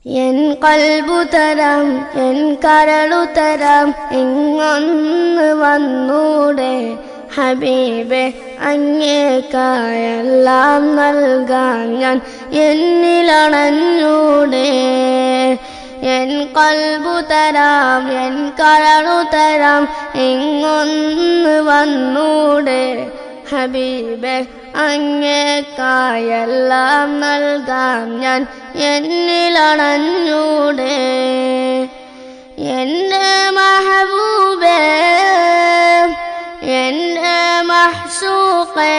N കൽബു തരാം N കരളു തരാം ഇങ്ങൊന്ന് വന്നൂടെ ഹബീബെ അങ്ങേക്കായെല്ലാം നൽകാൻ ഞാൻ എന്നിലണഞ്ഞൂടെ എൻ കൽബു തരാം എൻ കരളു തരാം ഇങ്ങൊന്ന് വന്നൂടെ ഹബീബെ അങ്ങേക്കായെല്ലാം നൽകാം ഞാൻ എന്നിലണഞ്ഞൂടെ എൻ്റെ മഹബൂബേ എൻ്റെ മഹ്സൂഖേ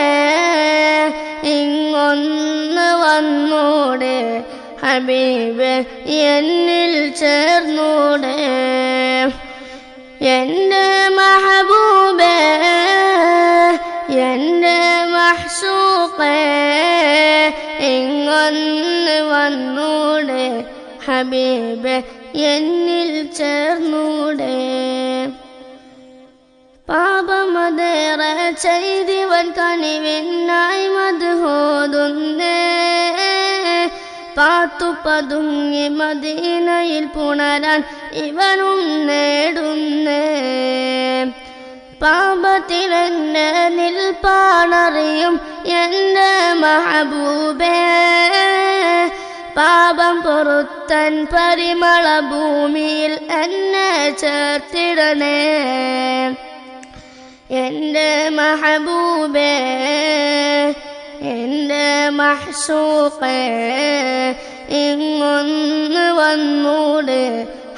ഇങ്ങൊന്ന് വന്നൂടെ ഹബീബേ എന്നിൽ ചേർന്നൂടെ എൻ്റെ മഹബൂബേ എൻ്റെ മഹ്സൂഖേ ഇങ്ങൊന്ന് വന്നൂടെ ഹബീബേ എന്നിൽ ചേർന്നൂടെ പാപമതേറെ ചെയ്തിവൻ കനിവിനായി മദ്ഹോതുന്നേ പാത്തു പതുങ്ങി മദീനയിൽ പുണരാൻ ഇവനും നേടുന്നേ പാപത്തിലെന്നെ നിൽപ്പാണറിയും എൻ്റെ മഹബൂബേ പാപം പൊറുത്തൻ പരിമള ഭൂമിയിൽ എന്നെ ചേർത്തിടണേ എൻ്റെ മഹബൂബേ എൻ്റെ മഹ്സൂഖേ ഇങ്ങൊന്ന് വന്നൂടെ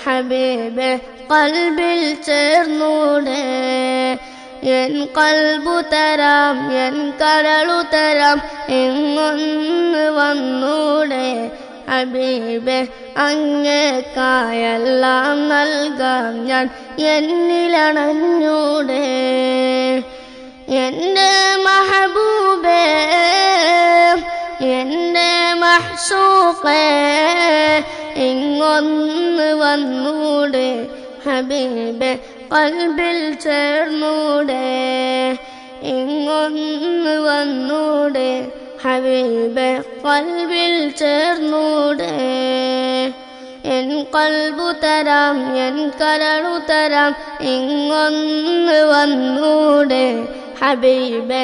ഹബീബേ കൽബിൽ ചേർന്നൂടെ എൻ കൽബു തരാം എൻ കരളു തരാം ഇങ്ങൊന്ന് വന്നൂടെ ഹബീബേ അങ്ങേക്കായെല്ലാം നൽകാം ഞാൻ എന്നിലണഞ്ഞൂടെ എൻ്റെ മഹബൂബേ എൻ്റെ മഹ്സൂഖേ ഇങ്ങൊന്ന് വന്നൂടെ ഹബീബേ കൽബിൽ ചേർന്നൂടെ ഇങ്ങൊന്ന് വന്നൂടെ ഹബീബേ കൽബിൽ ചേർന്നൂടെ എൻ കൽബു തരാം എൻ കരളു തരാം ഇങ്ങൊന്ന് വന്നൂടെ ഹബീബേ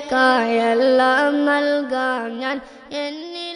അങ്ങേക്കായെല്ലാം നൽകാം ഞാൻ എന്നിൽ